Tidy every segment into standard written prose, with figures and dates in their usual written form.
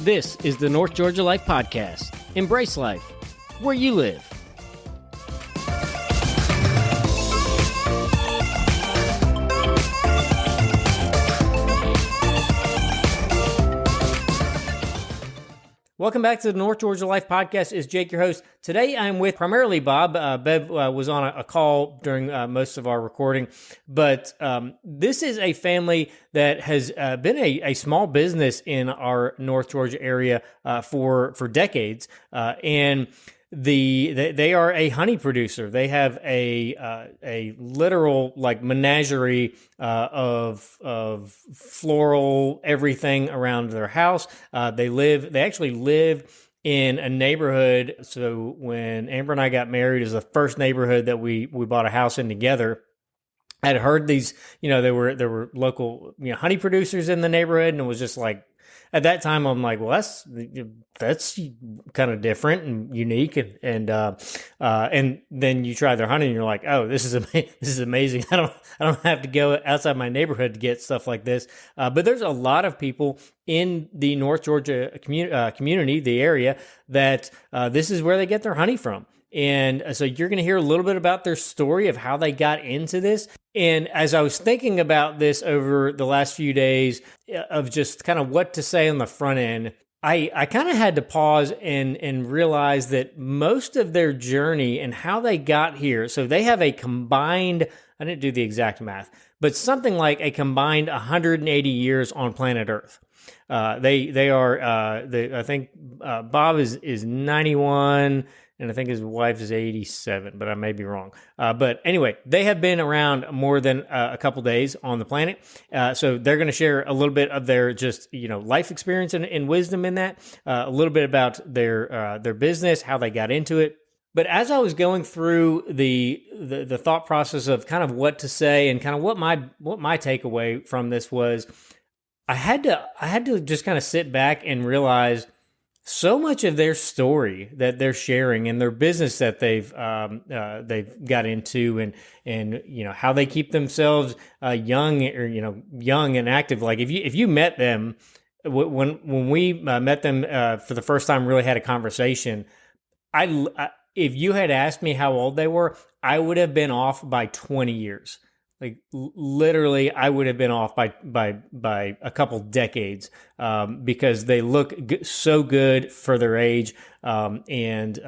This is the North Georgia Life Podcast. Embrace life where you live. Welcome back to the North Georgia Life Podcast. It's Jake, your host. Today I'm with primarily Bob. Bev was on a call during most of our recording, but this is a family that has been a small business in our North Georgia area for decades, and they are a honey producer. They have a literal like menagerie of floral everything around their house. They actually live in a neighborhood. So when Amber and I got married, it was the first neighborhood that we bought a house in together. I had heard these, there were local, honey producers in the neighborhood, and it was just like, at that time, I'm like, well, that's kind of different and unique, and then you try their honey, and you're like, oh, this is amazing. I don't have to go outside my neighborhood to get stuff like this. But there's a lot of people in the North Georgia community, the area, that this is where they get their honey from. And so you're going to hear a little bit about their story of how they got into this. And as I was thinking about this over the last few days of just kind of what to say on the front end, I kind of had to pause and realize that most of their journey and how they got here, so they have a combined, I didn't do the exact math, but something like a combined 180 years on planet Earth. I think Bob is 91, and I think his wife is 87, but I may be wrong. But anyway, they have been around more than a couple days on the planet. So they're going to share a little bit of their just, life experience and wisdom in that, a little bit about their business, how they got into it. But as I was going through the thought process of kind of what to say and kind of what my takeaway from this was, I had to just kind of sit back and realize so much of their story that they're sharing and their business that they've got into and how they keep themselves young and active. Like if you met them when we met them for the first time, really had a conversation. If you had asked me how old they were, I would have been off by 20 years. Like literally, I would have been off by a couple decades because they look so good for their age, and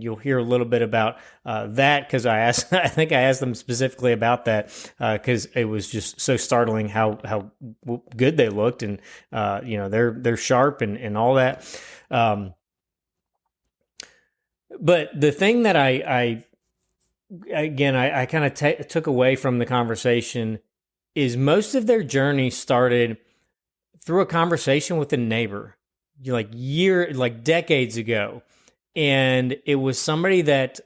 you'll hear a little bit about that because I think I asked them specifically about that because it was just so startling how good they looked, and they're sharp and all that. But the thing that I kind of took away from the conversation is most of their journey started through a conversation with a neighbor, decades ago, and it was somebody that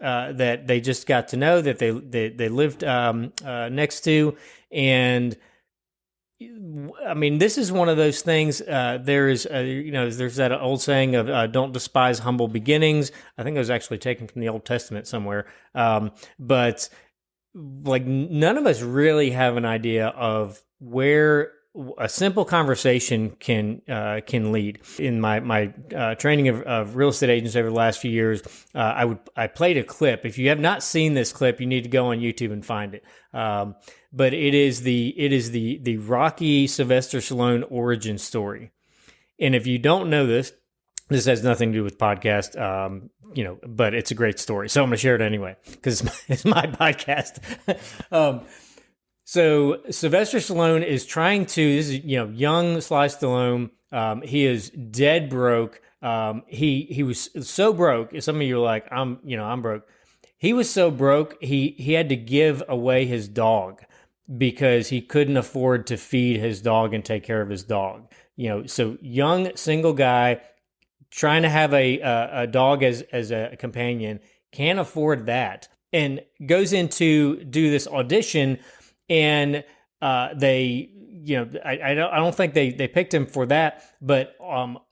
they just got to know, that they lived next to, and I mean, this is one of those things. There's that old saying of "Don't despise humble beginnings." I think it was actually taken from the Old Testament somewhere. But like, none of us really have an idea of where a simple conversation can lead. In my training of real estate agents over the last few years, I played a clip. If you have not seen this clip, you need to go on YouTube and find it. But it is the Rocky Sylvester Stallone origin story. And if you don't know this has nothing to do with podcast, but it's a great story. So I'm going to share it anyway because it's my podcast. So Sylvester Stallone is trying to, this is, young Sly Stallone. He is dead broke. He was so broke. Some of you are like, I'm broke. He was so broke, he had to give away his dog because he couldn't afford to feed his dog and take care of his dog. So young, single guy trying to have a dog as a companion, can't afford that, and goes in to do this audition. And they, I don't think they picked him for that, but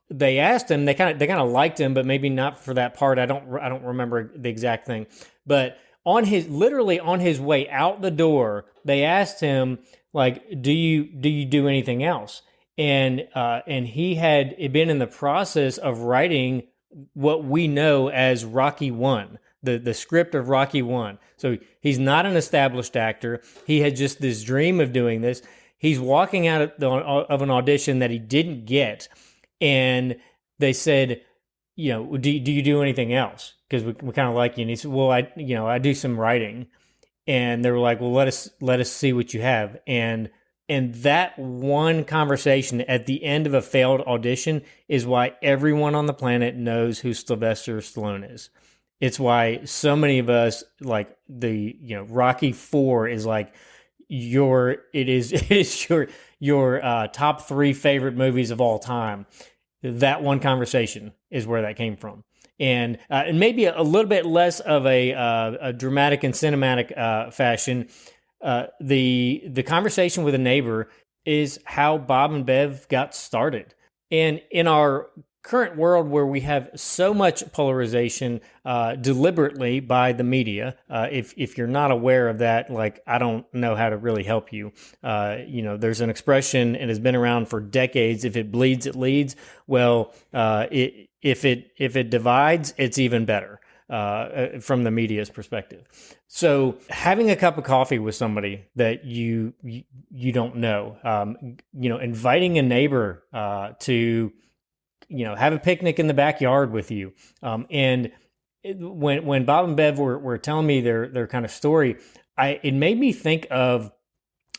they asked him. They kind of liked him, but maybe not for that part. I don't remember the exact thing. But literally on his way out the door, they asked him, like, do you do anything else? and he had been in the process of writing what we know as Rocky One, the script of Rocky One. So he's not an established actor. He had just this dream of doing this. He's walking out of an audition that he didn't get, and they said, do you do anything else? Because we kind of like you. And he said, well, I do some writing. And they were like, well, let us see what you have. And that one conversation at the end of a failed audition is why everyone on the planet knows who Sylvester Stallone is. It's why so many of us, like Rocky 4 is like it is your top 3 favorite movies of all time. That one conversation is where that came from. And maybe a little bit less of a dramatic and cinematic fashion. The conversation with a neighbor is how Bob and Bev got started. And in our current world where we have so much polarization deliberately by the media, if you're not aware of that, like, I don't know how to really help you. There's an expression, and has been around for decades: if it bleeds, it leads. Well, if it divides, it's even better from the media's perspective. So having a cup of coffee with somebody that you don't know, inviting a neighbor to have a picnic in the backyard with you, and when Bob and Bev were telling me their kind of story, it made me think of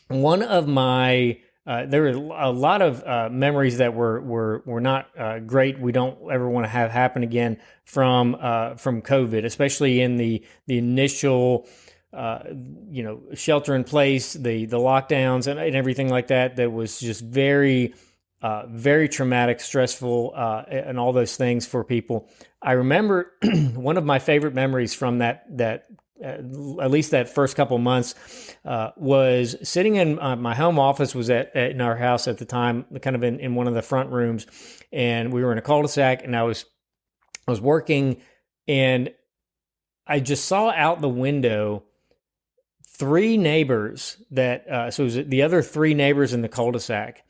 one of my. There were a lot of memories that were not great. We don't ever want to have happen again from COVID, especially in the initial shelter in place, the lockdowns and everything like that. That was just very traumatic, stressful, and all those things for people. I remember one of my favorite memories from that at least that first couple months, was sitting in my home office was in our house at the time, kind of in one of the front rooms, and we were in a cul-de-sac, and I was working, and I just saw out the window 3 neighbors so it was the other 3 neighbors in the cul-de-sac,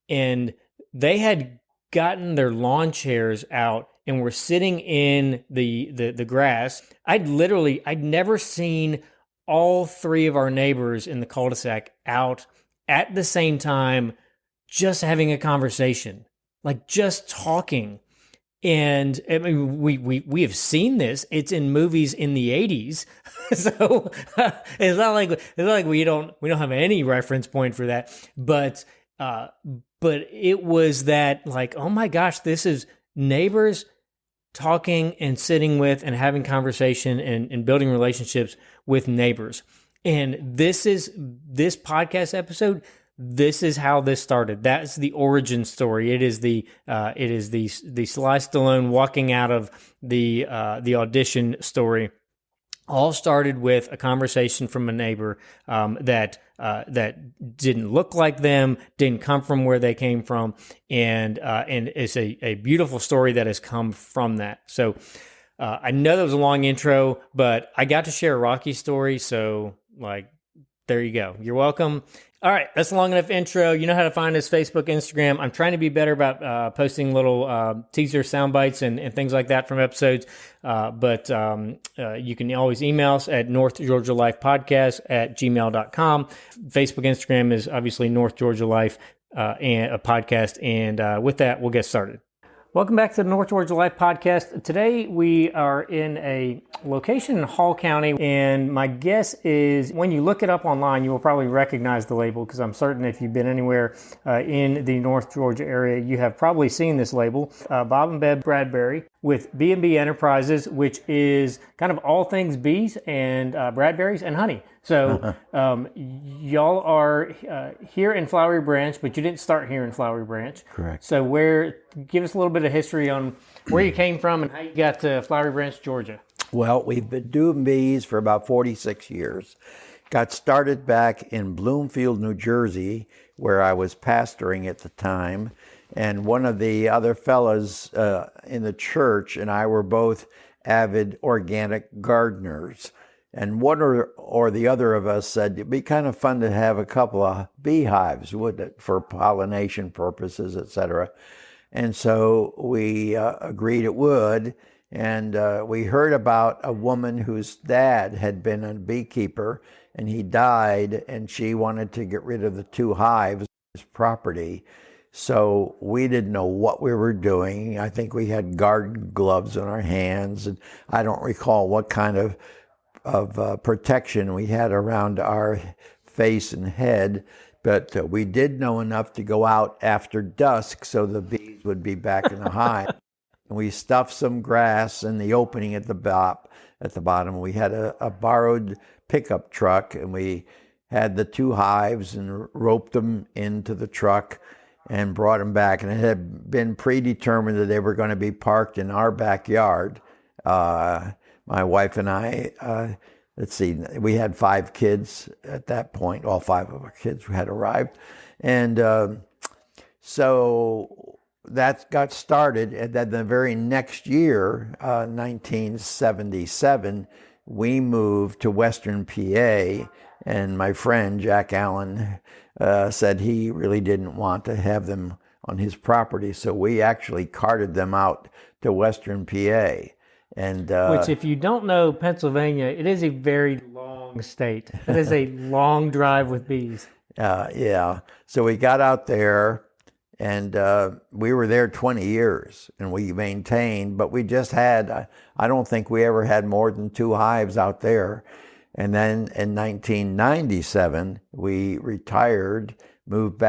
and they had gotten their lawn chairs out and were sitting in the grass. I'd never seen all 3 of our neighbors in the cul-de-sac out at the same time, just having a conversation, like just talking. And I mean, we have seen this. It's in movies in the 80s. So it's not like we don't have any reference point for that. But it was that, like, oh my gosh, this is neighbors talking and sitting with and having conversation and building relationships with neighbors. And this podcast episode, this is how this started. That's the origin story. It is the Sly Stallone walking out of the audition story. All started with a conversation from a neighbor that didn't look like them, didn't come from where they came from, and it's a beautiful story that has come from that. So I know that was a long intro, but I got to share a Rocky story, so there you go. You're welcome. All right, that's a long enough intro. You know how to find us: Facebook, Instagram. I'm trying to be better about posting little teaser sound bites and things like that from episodes. But you can always email us at northgeorgialifepodcast@gmail.com. Facebook, Instagram is obviously North Georgia Life and a podcast. And with that, we'll get started. Welcome back to the North Georgia Life Podcast. Today we are in a location in Hall County, and my guess is when you look it up online, you will probably recognize the label, because I'm certain if you've been anywhere in the North Georgia area, you have probably seen this label. Bob and Bev Bradbury with B&B Enterprises, which is kind of all things bees and Bradburys and honey. So y'all are here in Flowery Branch, but you didn't start here in Flowery Branch. Correct. So give us a little bit of history on where you came from and how you got to Flowery Branch, Georgia. Well, we've been doing bees for about 46 years. Got started back in Bloomfield, New Jersey, where I was pastoring at the time. And one of the other fellas in the church and I were both avid organic gardeners. And one or the other of us said it'd be kind of fun to have a couple of beehives, wouldn't it, for pollination purposes, etc. And so we agreed it would. And we heard about a woman whose dad had been a beekeeper, and he died, and she wanted to get rid of the 2 hives on his property. So we didn't know what we were doing. I think we had garden gloves on our hands, and I don't recall what kind of protection we had around our face and head, but we did know enough to go out after dusk so the bees would be back in the hive. And we stuffed some grass in the opening at the bottom. We had a borrowed pickup truck, and we had the 2 hives and roped them into the truck and brought them back. And it had been predetermined that they were going to be parked in our backyard. My wife and I, let's see, we had 5 kids at that point. All 5 of our kids had arrived. And so that got started. And then the very next year, 1977, we moved to Western PA. And my friend, Jack Allen, said he really didn't want to have them on his property. So we actually carted them out to Western PA. And which, if you don't know Pennsylvania, it is a very long state. It is a long drive with bees. Yeah. So we got out there, and we were there 20 years, and we maintained, but we just had, I don't think we ever had more than 2 hives out there. And then in 1997, we retired, moved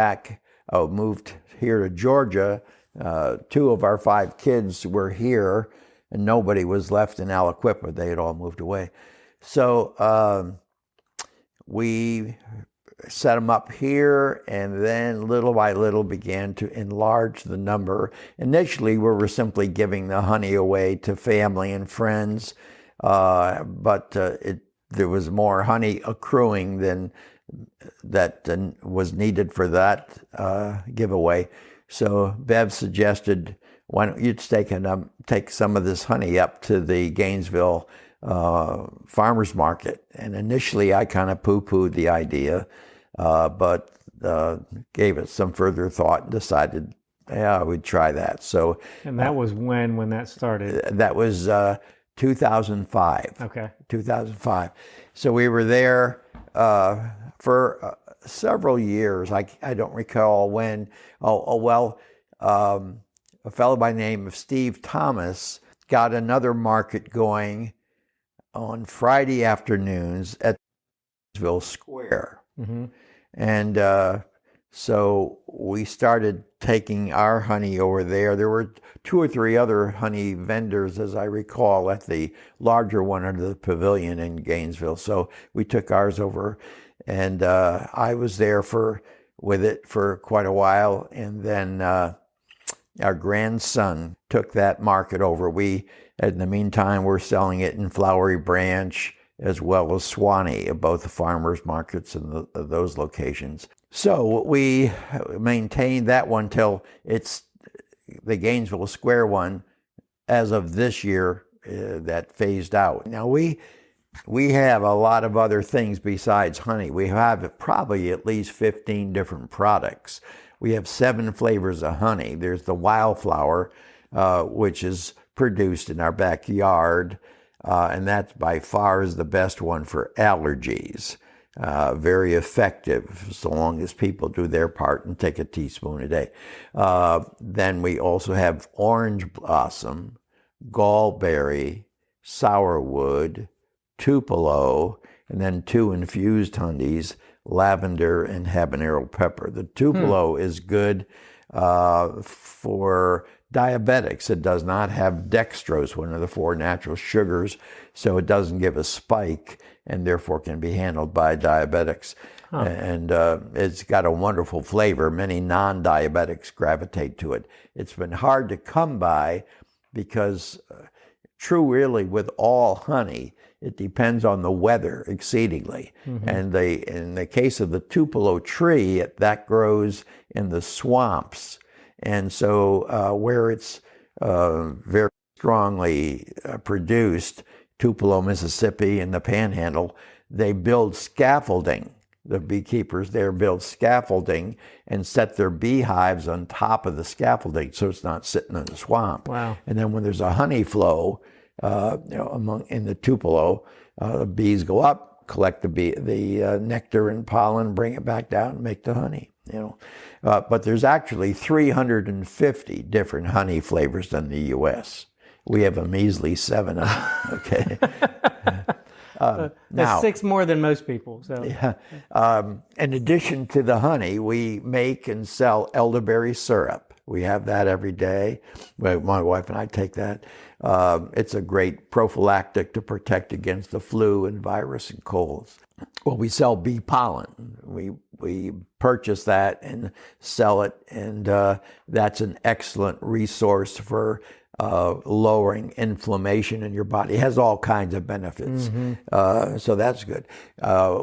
here to Georgia. 2 of our 5 kids were here, and nobody was left in Aliquippa. They had all moved away. So we set them up here, and then little by little began to enlarge the number. Initially, we were simply giving the honey away to family and friends, but there was more honey accruing than was needed for that giveaway. So Bev suggested, why don't you take some of this honey up to the Gainesville farmers market? And initially I kind of poo-pooed the idea, but gave it some further thought and decided, yeah, we'd try that. So, and that was when that started? That was 2005. Okay. 2005. So we were there for several years. I don't recall when. A fellow by the name of Steve Thomas got another market going on Friday afternoons at Gainesville Square. Mm-hmm. And so we started taking our honey over there. There were 2 or 3 other honey vendors, as I recall, at the larger one under the pavilion in Gainesville. So we took ours over, and I was there with it for quite a while. And then our grandson took that market over. We, in the meantime, were selling it in Flowery Branch as well as Swanee, both the farmers markets and those locations. So we maintained that one till it's the Gainesville Square one. As of this year, that phased out. Now we have a lot of other things besides honey. We have probably at least 15 different products. We have 7 flavors of honey. There's the wildflower, which is produced in our backyard, and that by far is the best one for allergies. Very effective, so long as people do their part and take a teaspoon a day. Then we also have orange blossom, gallberry, sourwood, tupelo, and then 2 infused honeys, lavender and habanero pepper. The tupelo is good for diabetics. It does not have dextrose, one of the 4 natural sugars, so it doesn't give a spike and therefore can be handled by diabetics. And it's got a wonderful flavor. Many non-diabetics gravitate to it. It's been hard to come by because, true really with all honey, it depends on the weather exceedingly. Mm-hmm. And in the case of the tupelo tree, that grows in the swamps. And so where it's very strongly produced, Tupelo, Mississippi, and the Panhandle, they build scaffolding. The beekeepers there build scaffolding and set their beehives on top of the scaffolding so it's not sitting in the swamp. Wow. And then when there's a honey flow in the Tupelo, the bees go up, collect the nectar and pollen, bring it back down, and make the honey. But there's actually 350 different honey flavors in the U.S. We have a measly 7 of them. Okay. That's Now, 6 more than most people. So in addition to the honey, we make and sell elderberry syrup. We have that every day. My wife and I take that. It's a great prophylactic to protect against the flu and virus and colds. Well, we sell bee pollen. We purchase that and sell it, and that's an excellent resource for lowering inflammation in your body. It has all kinds of benefits. So that's good.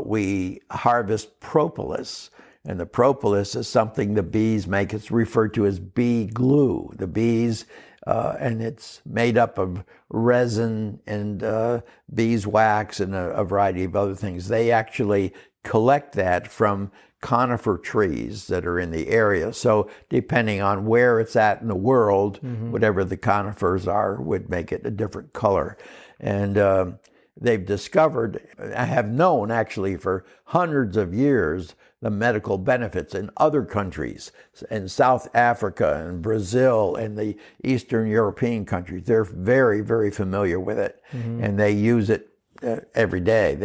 We harvest propolis, and the propolis is something the bees make. It's referred to as bee glue. The bees, and it's made up of resin and beeswax and a variety of other things. They actually collect that from conifer trees that are in the area. So depending on where it's at in the world, whatever the conifers are would make it a different color. And they've discovered, I have known actually for hundreds of years, the medical benefits in other countries, in South Africa and Brazil and the Eastern European countries. They're very, very familiar with it, and they use it every day.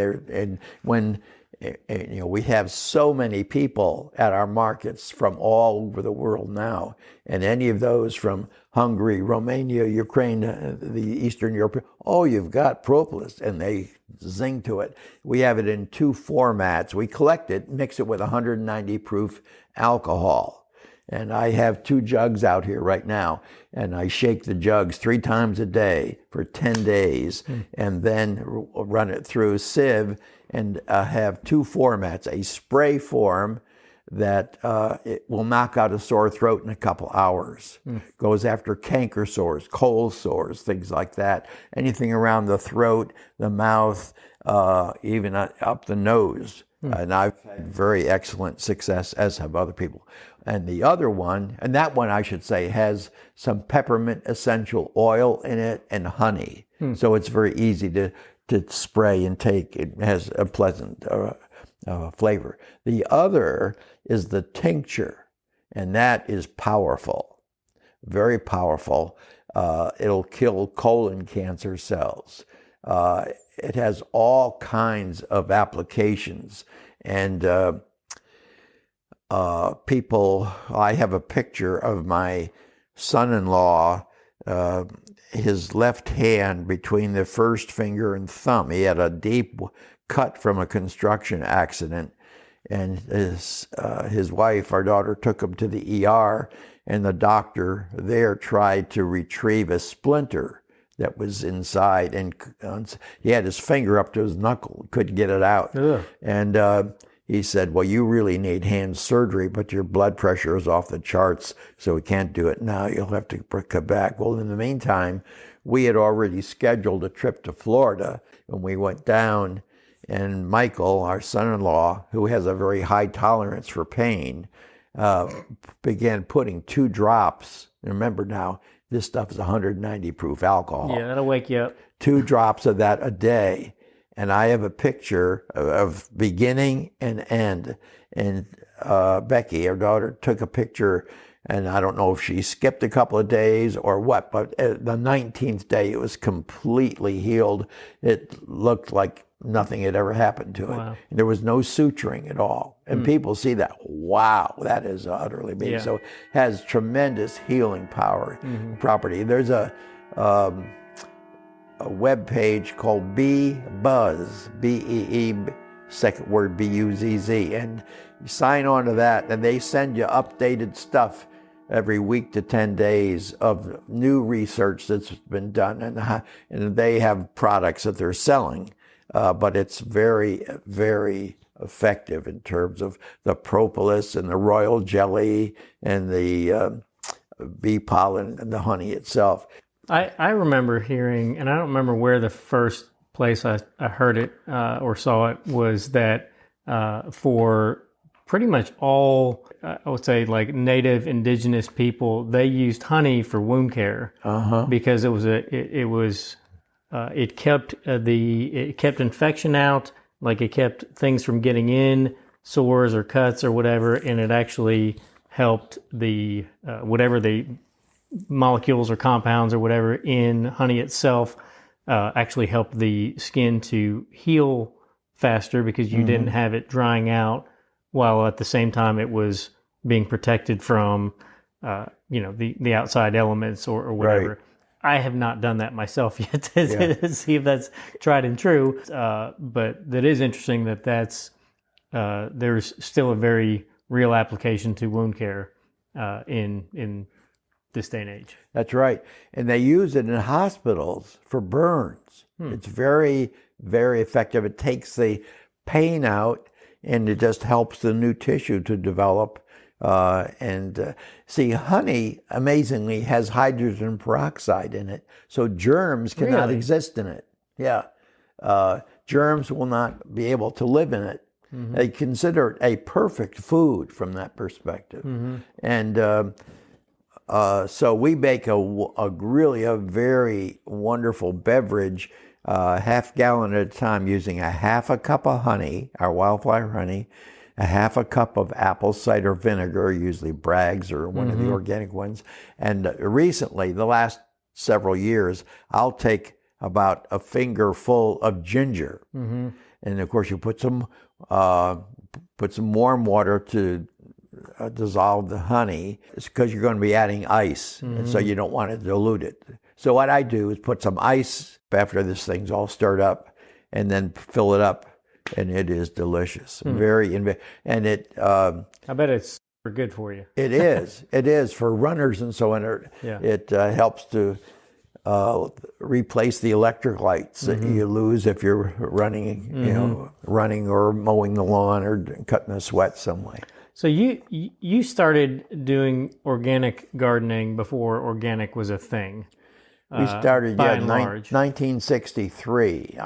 We have so many people at our markets from all over the world now, and any of those from Hungary, Romania, Ukraine, the Eastern Europe, you've got propolis, and they zing to it. We have it in 2 formats. We collect it, mix it with 190 proof alcohol. And I have 2 jugs out here right now, and I shake the jugs 3 times a day for 10 days, and then run it through a sieve, and have 2 formats, a spray form that it will knock out a sore throat in a couple hours. Goes after canker sores, cold sores, things like that. Anything around the throat, the mouth, even up the nose. And I've had very excellent success, as have other people. And the other one, and that one I should say, has some peppermint essential oil in it and honey. So it's very easy to spray and take. It has a pleasant flavor. The other is the tincture, and that is powerful, very powerful. It'll kill colon cancer cells. It has all kinds of applications, and I have a picture of my son-in-law, his left hand between the first finger and thumb. He had a deep cut from a construction accident, and his wife, our daughter, took him to the ER, and the doctor there tried to retrieve a splinter that was inside, and he had his finger up to his knuckle, couldn't get it out. And he said, well, you really need hand surgery, but your blood pressure is off the charts, so we can't do it now. You'll have to come back. Well, in the meantime, we had already scheduled a trip to Florida, and we went down, and Michael, our son-in-law, who has a very high tolerance for pain, began putting 2 drops. Remember now, this stuff is 190 proof alcohol. Yeah, that'll wake you up. 2 drops of that a day. And I have a picture of beginning and end. And Becky, our daughter, took a picture, and I don't know if she skipped a couple of days or what, but the 19th day, it was completely healed. It looked like nothing had ever happened to it. Wow. And there was no suturing at all. And people see that, wow, that is utterly amazing. So it has tremendous healing power, property. There's a web page called Bee Buzz, B-E-E, second word B-U-Z-Z, and you sign on to that, and they send you updated stuff every week to 10 days of new research that's been done, and they have products that they're selling, but it's very, very effective in terms of the propolis and the royal jelly and the bee pollen and the honey itself. I remember hearing, and I don't remember where the first place I heard it or saw it was that for pretty much all, I would say, like native indigenous people, they used honey for wound care because it kept infection out, like it kept things from getting in, sores or cuts or whatever, and it actually helped the whatever the molecules or compounds or whatever in honey itself actually helped the skin to heal faster because you didn't have it drying out while at the same time it was being protected from the outside elements or whatever. Right. I have not done that myself yet to see if that's tried and true, but that is interesting that's there's still a very real application to wound care in this day and age. That's right. And they use it in hospitals for burns. It's very, very effective. It takes the pain out and it just helps the new tissue to develop. See, honey, amazingly, has hydrogen peroxide in it, so germs cannot exist in it. Yeah. Germs will not be able to live in it. They consider it a perfect food from that perspective. And so we make a very wonderful beverage, half gallon at a time, using a half a cup of honey, our wildflower honey, a half a cup of apple cider vinegar, usually Bragg's or one of the organic ones. And recently, the last several years, I'll take about a finger full of ginger. And of course, you put some warm water to dissolve the honey. It's because you're going to be adding ice, and so you don't want to dilute it. So what I do is put some ice after this thing's all stirred up, and then fill it up, and it is delicious. And it. I bet it's super good for you. It is. It is for runners and so on. It helps to replace the electric lights that you lose if you're running, running or mowing the lawn or cutting a sweat some way. So you started doing organic gardening before organic was a thing. We started in 1963.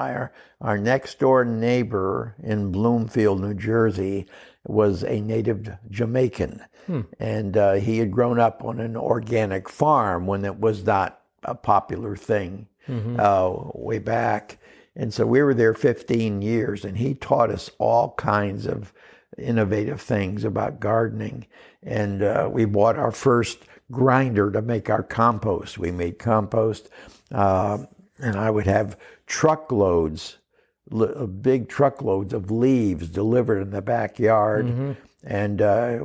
Our next door neighbor in Bloomfield, New Jersey, was a native Jamaican, and he had grown up on an organic farm when it was not a popular thing way back. And so we were there 15 years, and he taught us all kinds of innovative things about gardening. And we bought our first grinder to make our compost. We made compost, and I would have big truckloads of leaves delivered in the backyard. And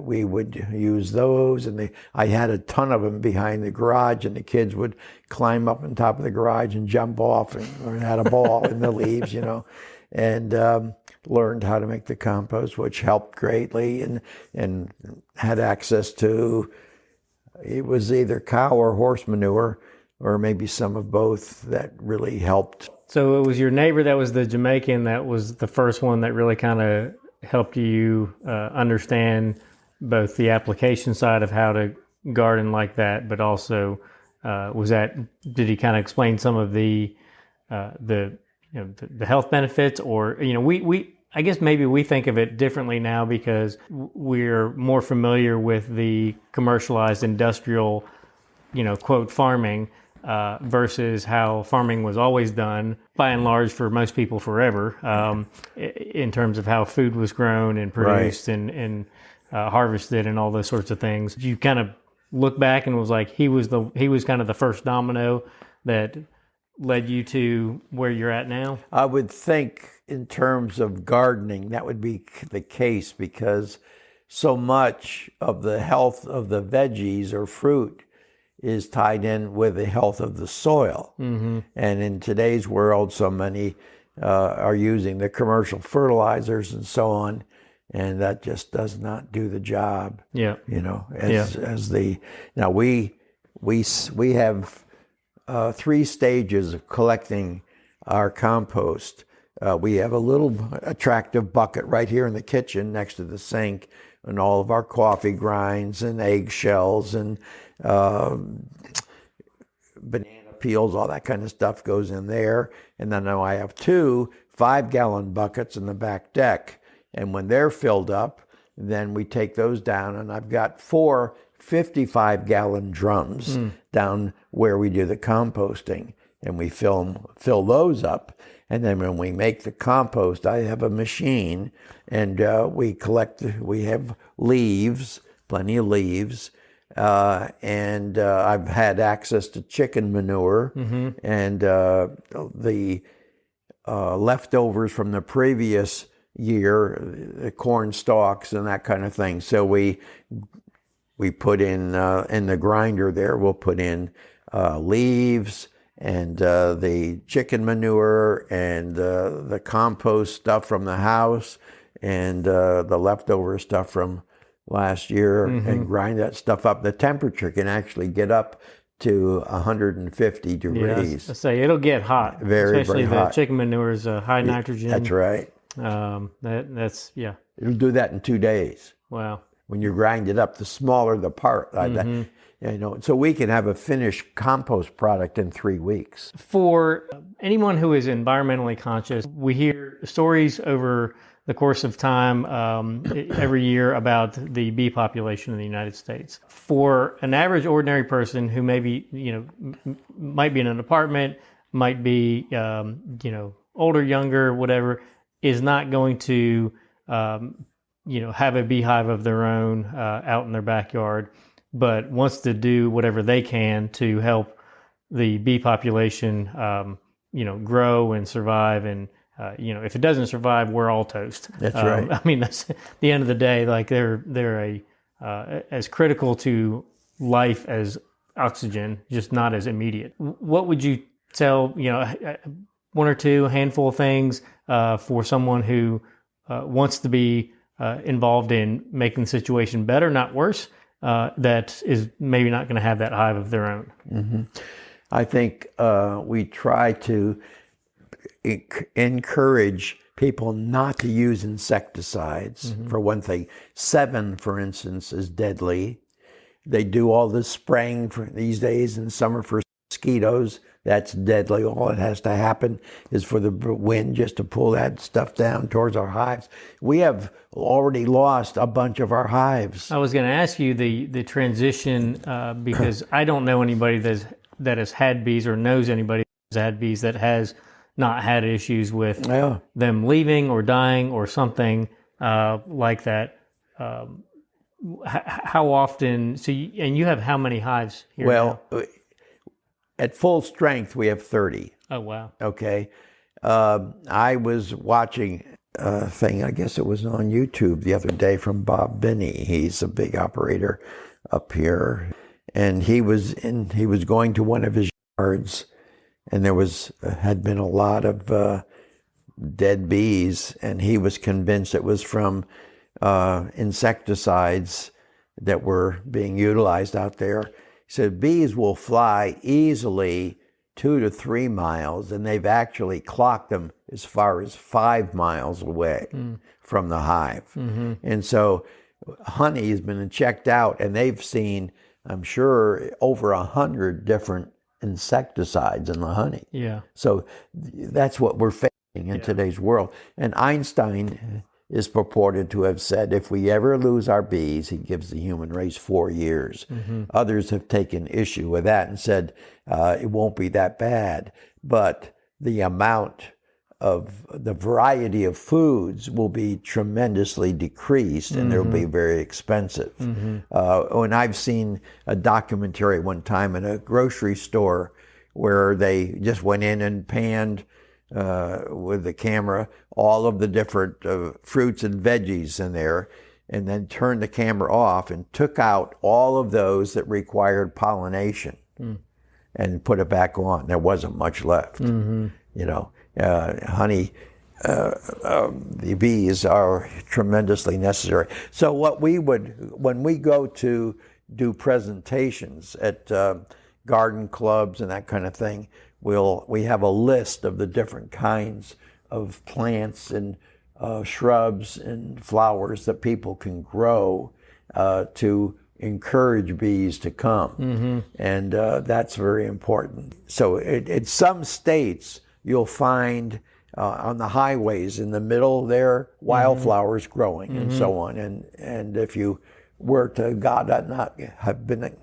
we would use those, and I had a ton of them behind the garage, and the kids would climb up on top of the garage and jump off and had a ball in the leaves, and learned how to make the compost, which helped greatly, and had access to, it was either cow or horse manure, or maybe some of both, that really helped. So it was your neighbor that was the Jamaican that was the first one that really kind of helped you understand both the application side of how to garden like that, but also did he kind of explain some of the health benefits, or I guess maybe we think of it differently now because we're more familiar with the commercialized industrial, quote, farming versus how farming was always done, by and large, for most people forever, in terms of how food was grown and produced and harvested and all those sorts of things. You kind of look back and was like, he was kind of the first domino that led you to where you're at now? I would think in terms of gardening, that would be the case, because so much of the health of the veggies or fruit is tied in with the health of the soil. And in today's world, so many are using the commercial fertilizers and so on, and that just does not do the job. Now we have 3 stages of collecting our compost. We have a little attractive bucket right here in the kitchen next to the sink, and all of our coffee grinds and egg shells and banana peels, all that kind of stuff goes in there. And then now I have 2 5-gallon buckets in the back deck. And when they're filled up, then we take those down, and I've got 4 55-gallon drums down where we do the composting, and we fill those up. And then when we make the compost, I have a machine, and we have leaves, plenty of leaves, and I've had access to chicken manure, and the leftovers from the previous year, the corn stalks and that kind of thing. So we put in the grinder there, we'll put in leaves and the chicken manure and the compost stuff from the house and the leftover stuff from last year, and grind that stuff up. The temperature can actually get up to 150 degrees. Yeah, I say it'll get hot, very, especially very hot. The chicken manure is high nitrogen. That's right. That's It'll do that in 2 days. Wow. When you grind it up, the smaller the part, so we can have a finished compost product in 3 weeks. For anyone who is environmentally conscious, we hear stories over the course of time every year about the bee population in the United States. For an average ordinary person who maybe might be in an apartment, might be older, younger, whatever, is not going to have a beehive of their own out in their backyard, but wants to do whatever they can to help the bee population grow and survive. And if it doesn't survive, we're all toast. That's right. I mean, that's at the end of the day. Like they're as critical to life as oxygen, just not as immediate. What would you tell one or two, handful of things for someone who wants to be involved in making the situation better, not worse, that is maybe not going to have that hive of their own? I think we try to encourage people not to use insecticides, for one thing. 7, for instance, is deadly. They do all this spraying for these days in summer for mosquitoes. That's deadly. All that has to happen is for the wind just to pull that stuff down towards our hives. We have already lost a bunch of our hives. I was going to ask you the transition because I don't know anybody that has had bees or knows anybody that's had bees that has not had issues with them leaving or dying or something like that. How often? So, you have how many hives here? Well, now? At full strength, we have 30. Oh, wow. Okay. I was watching a thing, I guess it was on YouTube the other day, from Bob Binney. He's a big operator up here. And he was going to one of his yards, and there had been a lot of dead bees, and he was convinced it was from insecticides that were being utilized out there. He said bees will fly easily 2 to 3 miles, and they've actually clocked them as far as 5 miles away from the hive. And so honey has been checked out, and they've seen, I'm sure, over 100 different insecticides in the honey. Yeah. So that's what we're facing in today's world. And Einstein is purported to have said, if we ever lose our bees, he gives the human race 4 years. Others have taken issue with that and said it won't be that bad, but the amount of the variety of foods will be tremendously decreased, and they'll be very expensive. When I've seen a documentary one time in a grocery store where they just went in and panned with the camera all of the different fruits and veggies in there, and then turned the camera off and took out all of those that required pollination and put it back on. There wasn't much left. Honey, the bees are tremendously necessary. So when we go to do presentations at garden clubs and that kind of thing, we have a list of the different kinds of plants and shrubs and flowers that people can grow to encourage bees to come. And that's very important. So in some states, you'll find on the highways in the middle there, wildflowers growing and so on. And if you were to God not have been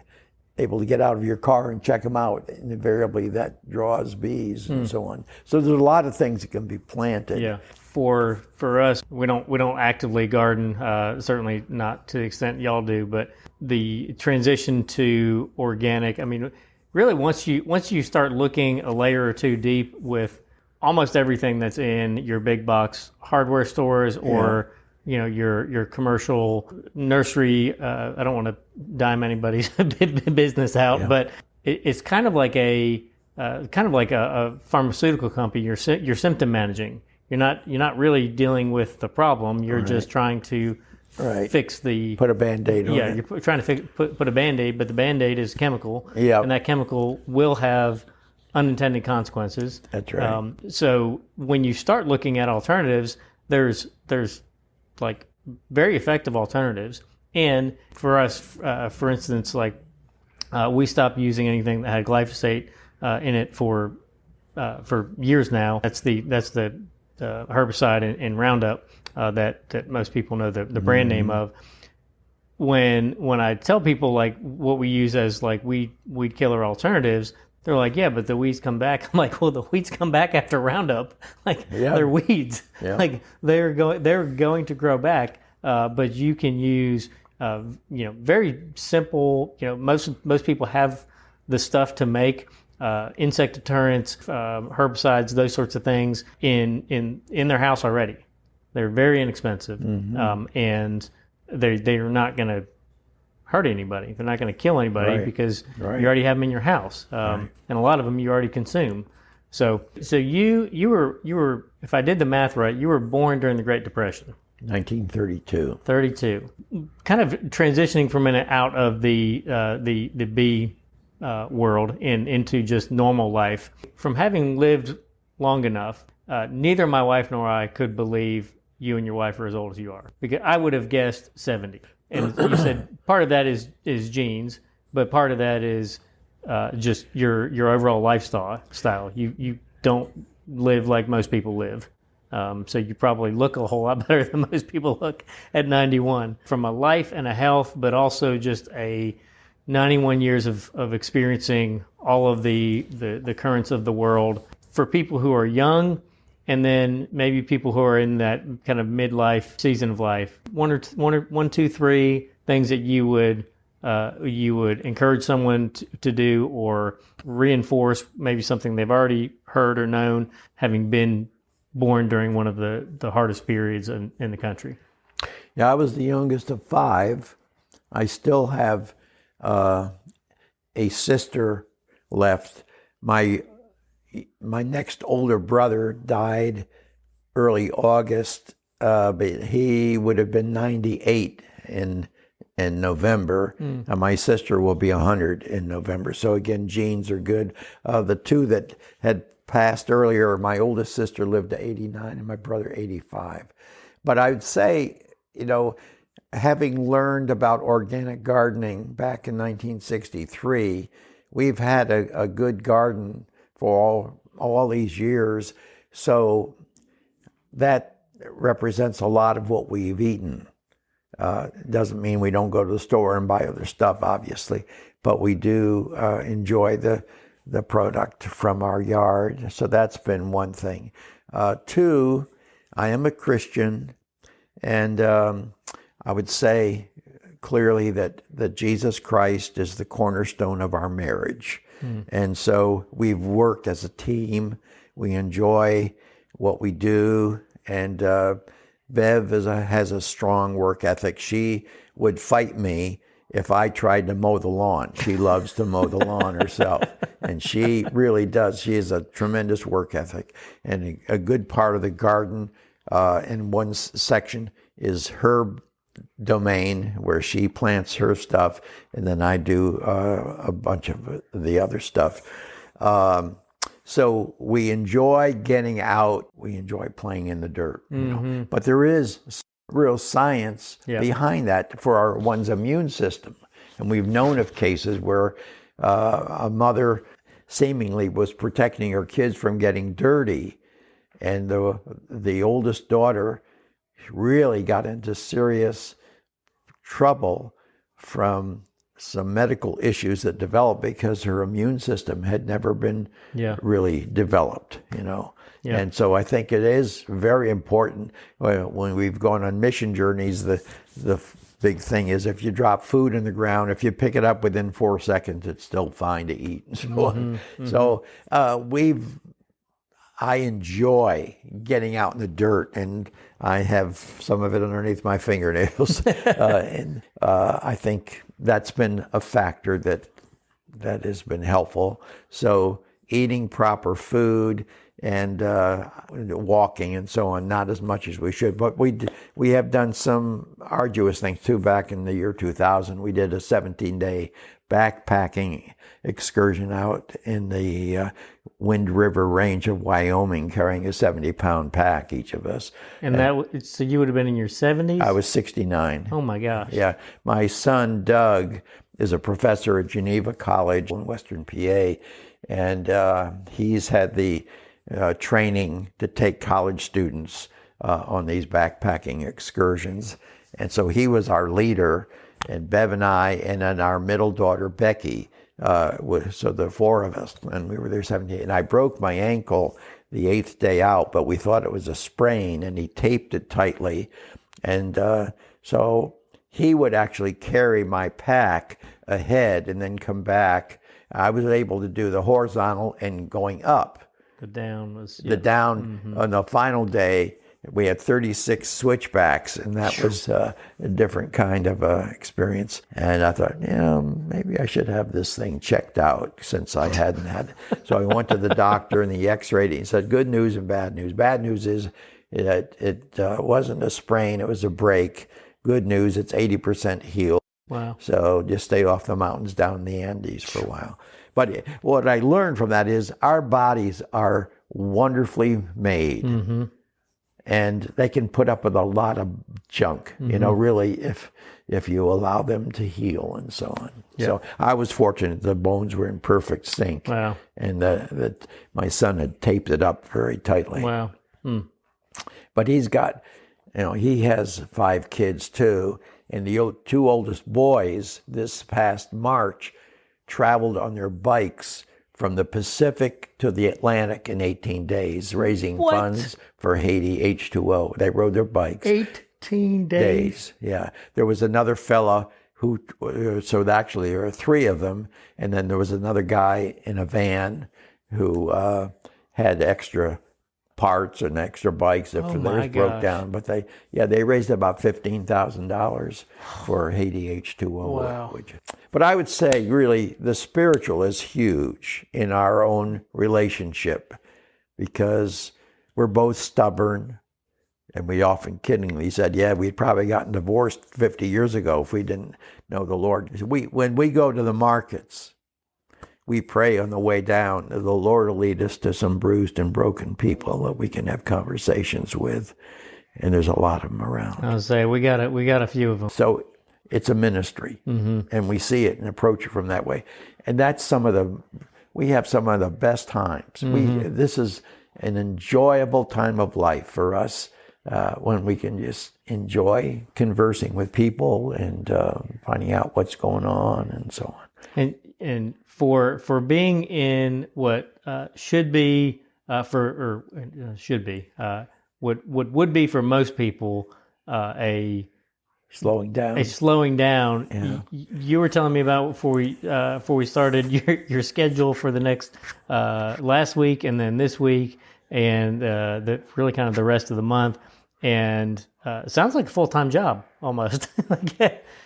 able to get out of your car and check them out, invariably that draws bees and so on. So there's a lot of things that can be planted. Yeah. For us, we don't actively garden, certainly not to the extent y'all do, but the transition to organic, I mean, really once you start looking a layer or two deep with almost everything that's in your big box hardware stores or your commercial nursery, I don't want to dime anybody's business out, but it's kind of like a pharmaceutical company. You're symptom managing. You're not really dealing with the problem. You're just trying to fix the... Put a Band-Aid on it. Yeah, you're trying to put a Band-Aid, but the Band-Aid is chemical. Yeah. And that chemical will have unintended consequences. That's right. So when you start looking at alternatives, there's like very effective alternatives. And for us, for instance, like we stopped using anything that had glyphosate in it for years now. That's the herbicide in Roundup that most people know the brand name of. When I tell people like what we use as like weed killer alternatives, they're like, yeah, but the weeds come back. I'm like, well, the weeds come back after Roundup. Like they're weeds. Yeah. Like they're going to grow back. But you can use very simple. Most people have the stuff to make insect deterrents, herbicides, those sorts of things in their house already. They're very inexpensive, and they're not going to hurt anybody. They're not going to kill anybody because you already have them in your house, and a lot of them you already consume. So you were, if I did the math right, you were born during the Great Depression. 1932. 32. Kind of transitioning from out of the bee world and into just normal life. From having lived long enough, neither my wife nor I could believe you and your wife are as old as you are, because I would have guessed 70. And you said part of that is genes, but part of that is just your overall lifestyle. You don't live like most people live. So you probably look a whole lot better than most people look at 91. From a life and a health, but also just a 91 years of experiencing all of the currents of the world. For people who are young, and then maybe people who are in that kind of midlife season of life, one, two, three things that you would encourage someone to do or reinforce maybe something they've already heard or known, having been born during one of the hardest periods in the country. Yeah, I was the youngest of 5. I still have a sister left. My next older brother died early August, but he would have been 98 in November. And my sister will be 100 in November. So again, genes are good. The two that had passed earlier, my oldest sister lived to 89 and my brother 85. But I would say, having learned about organic gardening back in 1963, we've had a good garden for all these years. So that represents a lot of what we've eaten. Doesn't mean we don't go to the store and buy other stuff, obviously, but we do enjoy the product from our yard. So that's been one thing. 2, I am a Christian, and I would say clearly that Jesus Christ is the cornerstone of our marriage. And so we've worked as a team. We enjoy what we do. And Bev has a strong work ethic. She would fight me if I tried to mow the lawn. She loves to mow the lawn herself. And she really does. She has a tremendous work ethic. And a good part of the garden in one section is her domain where she plants her stuff, and then I do a bunch of the other stuff. So we enjoy getting out. We enjoy playing in the dirt. But there is real science behind that for one's immune system. And we've known of cases where a mother seemingly was protecting her kids from getting dirty, and the oldest daughter really got into serious trouble from some medical issues that developed because her immune system had never been really developed, Yeah. And so I think it is very important when we've gone on mission journeys. The big thing is if you drop food in the ground, if you pick it up within 4 seconds, it's still fine to eat and so on. So I enjoy getting out in the dirt, and I have some of it underneath my fingernails. And I think that's been a factor that has been helpful. So eating proper food and walking and so on, not as much as we should. But we have done some arduous things too. Back in the year 2000, we did a 17-day backpacking excursion out in the Wind River Range of Wyoming, carrying a 70-pound pack, each of us. And so you would have been in your 70s? I was 69. Oh my gosh. Yeah. My son, Doug, is a professor at Geneva College in Western PA, and he's had the training to take college students on these backpacking excursions. And so he was our leader, and Bev and I, and then our middle daughter, Becky, so the four of us, and we were there 17. And I broke my ankle the 8th day out, but we thought it was a sprain, and he taped it tightly. And so he would actually carry my pack ahead and then come back. I was able to do the horizontal and going up. The down was... The down on the final day, we had 36 switchbacks, and that was a different kind of experience. And I thought, maybe I should have this thing checked out since I hadn't had it. So I went to the doctor, and he x-rayed it. He said, good news and bad news. Bad news is it wasn't a sprain, it was a break. Good news, it's 80% healed. Wow. So just stay off the mountains down in the Andes for a while. But what I learned from that is our bodies are wonderfully made. Mm-hmm. And they can put up with a lot of junk, really, if you allow them to heal and so on. Yeah. So I was fortunate the bones were in perfect sync. Wow. And that my son had taped it up very tightly. Wow. But he's got, he has 5 kids too. And the 2 oldest boys this past March traveled on their bikes from the Pacific to the Atlantic in 18 days, raising funds for Haiti H2O. They rode their bikes. 18 days? Yeah. There was another fella so actually there were 3 of them, and then there was another guy in a van who had extra parts and extra bikes if theirs broke down. But they raised about $15,000 for Haiti H2O. Wow. But I would say, really, the spiritual is huge in our own relationship because we're both stubborn, and we often kiddingly said, we'd probably gotten divorced 50 years ago if we didn't know the Lord. When we go to the markets, we pray on the way down, the Lord will lead us to some bruised and broken people that we can have conversations with, and there's a lot of them around. I was say we got a few of them. So it's a ministry, and we see it and approach it from that way. And that's we have some of the best times. This is an enjoyable time of life for us when we can just enjoy conversing with people and finding out what's going on and so on. And for being in what should be what would be for most people a slowing down. Yeah. You were telling me about before we started your schedule for the next last week and then this week and really kind of the rest of the month, and it sounds like a full-time job almost.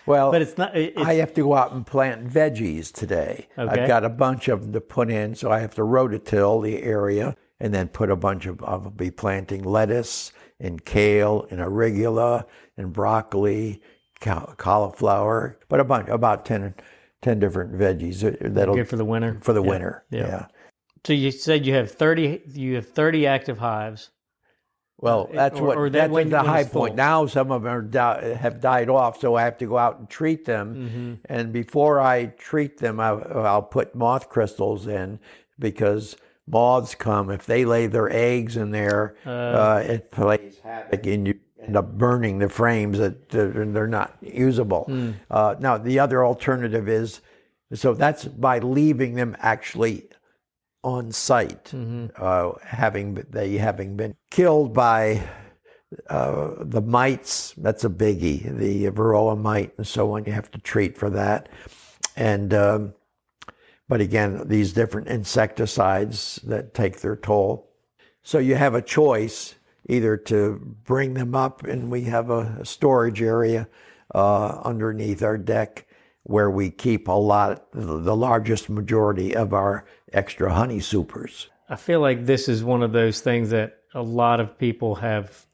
Well, but it's not. I have to go out and plant veggies today. Okay. I've got a bunch of them to put in, so I have to rototill the area and then put a bunch of. I'll be planting lettuce and kale and arugula and broccoli, cauliflower, but about 10 different veggies that'll good for the winter. For the winter, yeah. So you said you have 30 active hives. Well, that's or that's when the high it's full? point. Now some of them have died off, so I have to go out and treat them. And before I treat them, I'll put moth crystals in, because moths come. If they lay their eggs in there, it plays havoc, and you end up burning the frames that they're not usable. Now, the other alternative is, so that's by leaving them actually on site, having been killed by the mites. That's a biggie, the varroa mite and so on. You have to treat for that. And but again, these different insecticides that take their toll. So you have a choice, either to bring them up, and we have a storage area underneath our deck where we keep the largest majority of our extra honey supers. I feel like this is one of those things that a lot of people have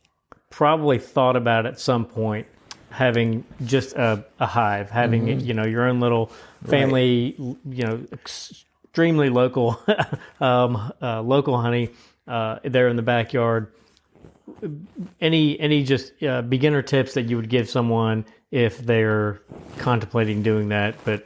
probably thought about at some point, having just a hive, having your own little family, extremely local local honey there in the backyard. Any just beginner tips that you would give someone if they're contemplating doing that, but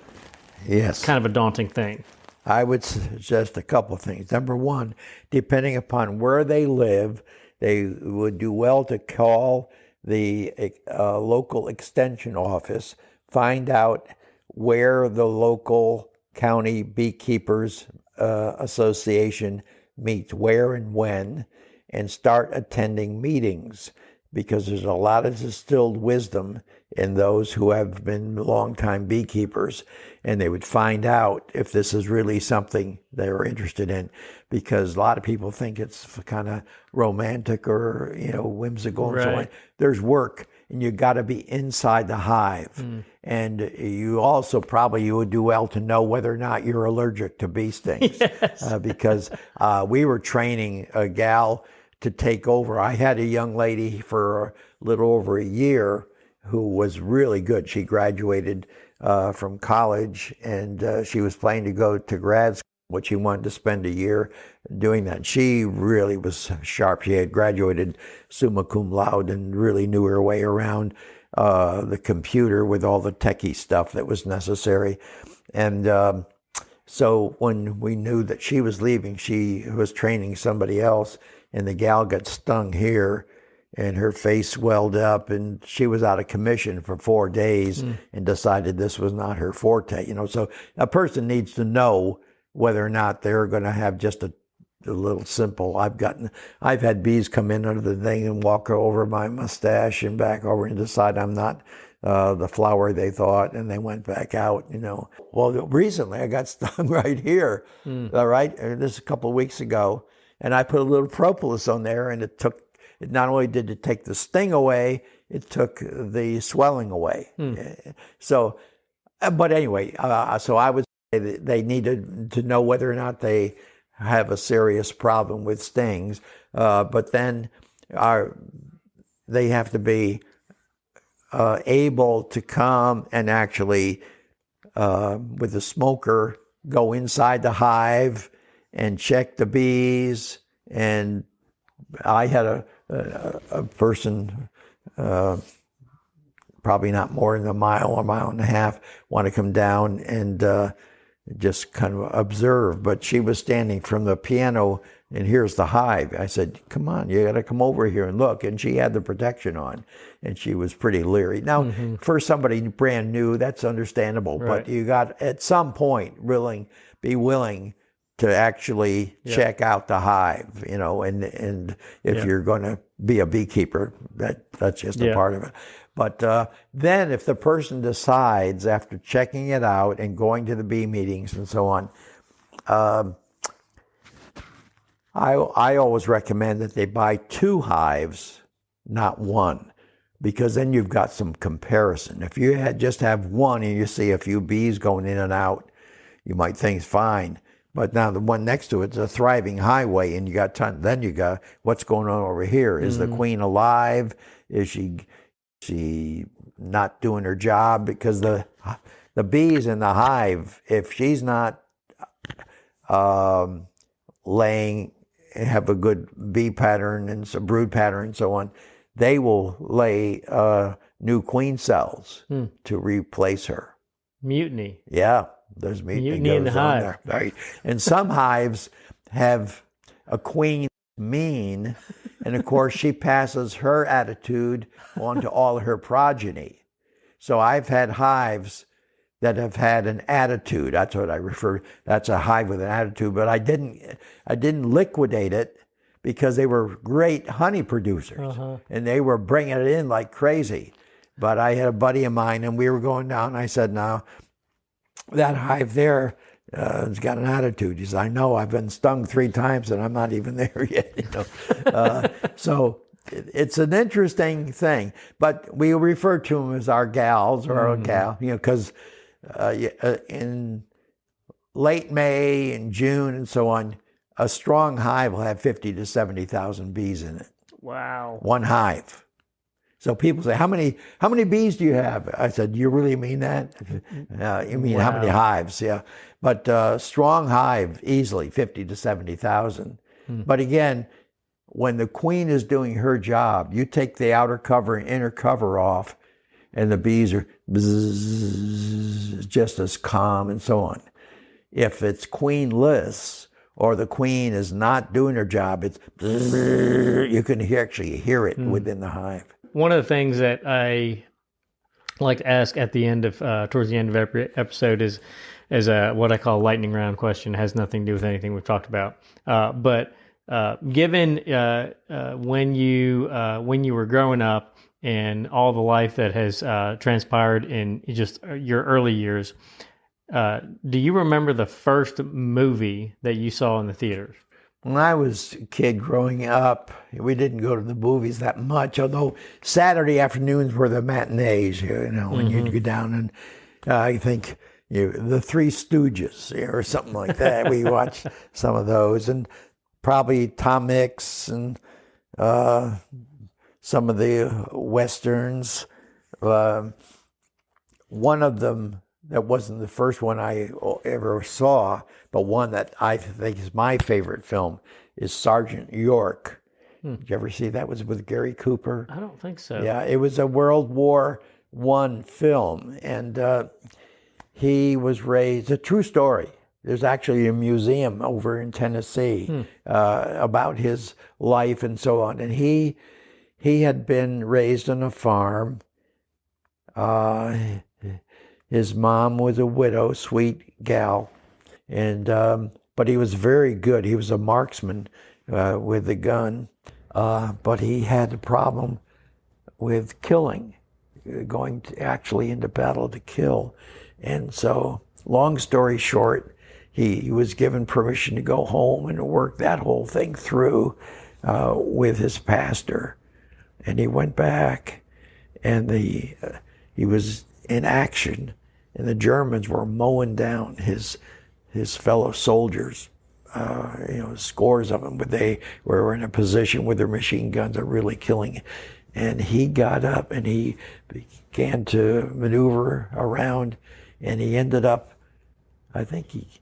Yes. it's kind of a daunting thing? I would suggest a couple of things. Number one, depending upon where they live, they would do well to call the local extension office, find out where the local county beekeepers association meets, where and when, and start attending meetings, because there's a lot of distilled wisdom in those who have been longtime beekeepers, and they would find out if this is really something they're interested in, because a lot of people think it's kind of romantic or whimsical and so on. There's work, and you got to be inside the hive. And you also you would do well to know whether or not you're allergic to bee stings. Yes. Because we were training a gal to take over. I had a young lady for a little over a year who was really good. She graduated from college, and she was planning to go to grad school, but she wanted to spend a year doing that. She really was sharp. She had graduated summa cum laude and really knew her way around the computer with all the techie stuff that was necessary. And so when we knew that she was leaving, she was training somebody else, and the gal got stung here, and her face swelled up, and she was out of commission for 4 days and decided this was not her forte. So a person needs to know whether or not they're going to have just a little simple. I've had bees come in under the thing and walk over my mustache and back over and decide I'm not the flower they thought, and they went back out. Well, recently I got stung right here. All right, this a couple of weeks ago, and I put a little propolis on there, and it not only did it take the sting away, it took the swelling away. So, but anyway, so I would say that they needed to know whether or not they have a serious problem with stings, but then they have to be able to come and actually, with a smoker, go inside the hive and check the bees. And I had a person, probably not more than a mile and a half, want to come down and just kind of observe. But she was standing from the piano, and here's the hive. I said, come on, you got to come over here and look. And she had the protection on, and she was pretty leery. Now, for somebody brand new, that's understandable. But you got, at some point, be willing to actually check out the hive, and if you're going to be a beekeeper, that's just a part of it. But then if the person decides, after checking it out and going to the bee meetings and so on, I always recommend that they buy 2 hives, not 1, because then you've got some comparison. If you just have 1 and you see a few bees going in and out, you might think it's fine. But now the one next to it's a thriving highway, and you got then you got what's going on over here. Is the queen alive? Is she not doing her job? Because the bees in the hive, if she's not laying have a good bee pattern and some brood pattern and so on, they will lay new queen cells to replace her. Mutiny. Yeah, there's mutiny Mutiny in the goes on hive. there. Right. And some hives have a queen mean, and of course she passes her attitude on to all her progeny. So I've had hives that have had an attitude. That's what I refer. That's a hive with an attitude. But I didn't liquidate it because they were great honey producers, and they were bringing it in like crazy. But I had a buddy of mine, and we were going down. And I said, "Now, that hive there has got an attitude." He said, "I know. I've been stung 3 times, and I'm not even there yet." So it's an interesting thing. But we refer to them as our gals or our gal, because in late May and June and so on, a strong hive will have 50 to 70,000 bees in it. Wow. One hive. So people say, how many bees do you have? I said, "Do you really mean that?" You mean how many hives? Yeah. But strong hive, easily 50 to 70,000. But again, when the queen is doing her job, you take the outer cover and inner cover off, and the bees are bzzz, just as calm and so on. If it's queenless, or the queen is not doing her job, it's bzzz, you can actually hear it within the hive. One of the things that I like to ask at the end of, towards the end of every episode is a what I call a lightning round question. It has nothing to do with anything we've talked about. But given when you were growing up and all the life that has transpired in just your early years, do you remember the first movie that you saw in the theaters? When I was a kid growing up, we didn't go to the movies that much, although Saturday afternoons were the matinees, when you'd go down and I think the Three Stooges or something like that. We watched some of those, and probably Tom Mix and some of the Westerns. One of them that wasn't the first one I ever saw, but one that I think is my favorite film is Sergeant York. Did you ever see that? It was with Gary Cooper. I don't think so. Yeah, it was a World War I film, and he was raised, a true story. There's actually a museum over in Tennessee about his life and so on. And he had been raised on a farm. His mom was a widow, sweet gal, and but he was very good. He was a marksman with a gun, but he had a problem with killing, going actually into battle to kill. And so, long story short, he was given permission to go home and to work that whole thing through with his pastor. And he went back, and he was in action, and the Germans were mowing down his fellow soldiers, scores of them, but they were in a position with their machine guns are really killing. And he got up and he began to maneuver around, and he ended up, I think he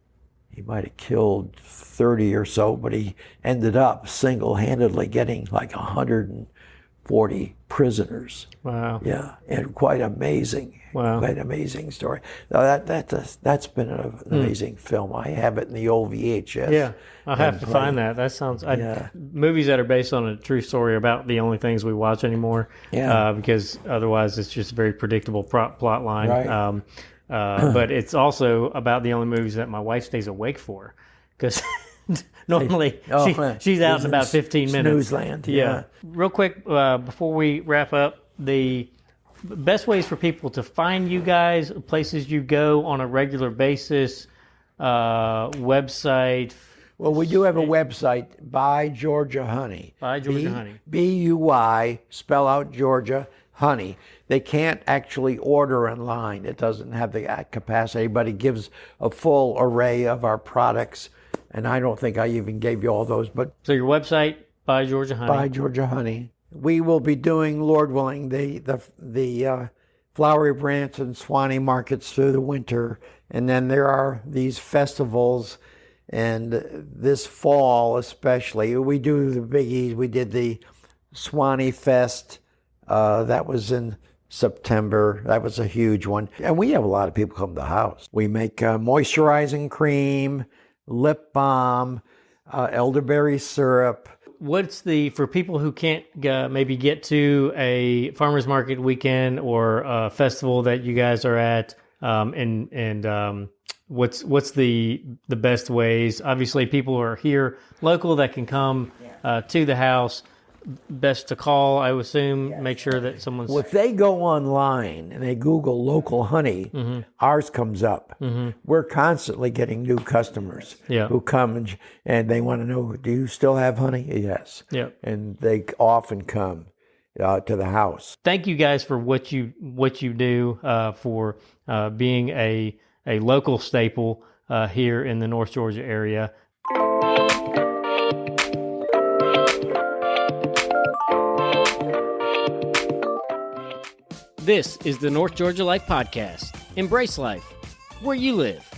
might have killed 30 or so, but he ended up single-handedly getting like 140 prisoners. Wow. Yeah, and quite amazing. Wow. Quite amazing story. Now that's been an amazing film. I have it in the old VHS. Yeah, I'll have to find that. That sounds... movies that are based on a true story are about the only things we watch anymore. Yeah. Because otherwise it's just a very predictable plot line. Right. But it's also about the only movies that my wife stays awake for. Because... normally, she's out in about 15 minutes. Snoozeland. Yeah. Real quick, before we wrap up, the best ways for people to find you guys, places you go on a regular basis, website. Well, we do have a website, Buy Georgia Honey. Buy Georgia Honey. B-U-Y, spell out Georgia, honey. They can't actually order online. It doesn't have the capacity, but it gives a full array of our products. And I don't think I even gave you all those, but... So your website, Buy Georgia Honey. Buy Georgia Honey. We will be doing, Lord willing, the Flowery Branch and Swanee markets through the winter. And then there are these festivals And this fall especially, we do the biggies. We did the Swanee Fest. That was in September. That was a huge one. And we have a lot of people come to the house. We make moisturizing cream, lip balm, elderberry syrup. What's for people who can't maybe get to a farmer's market weekend or a festival that you guys are at, what's the best ways? Obviously, people are here local that can come to the house. Best to call, I would assume. Yes. Make sure that someone's. Well, if they go online and they Google local honey, ours comes up. We're constantly getting new customers who come and they want to know, do you still have honey? Yes. Yeah. And they often come to the house. Thank you guys for what you do for being a local staple here in the North Georgia area. This is the North Georgia Life Podcast. Embrace life where you live.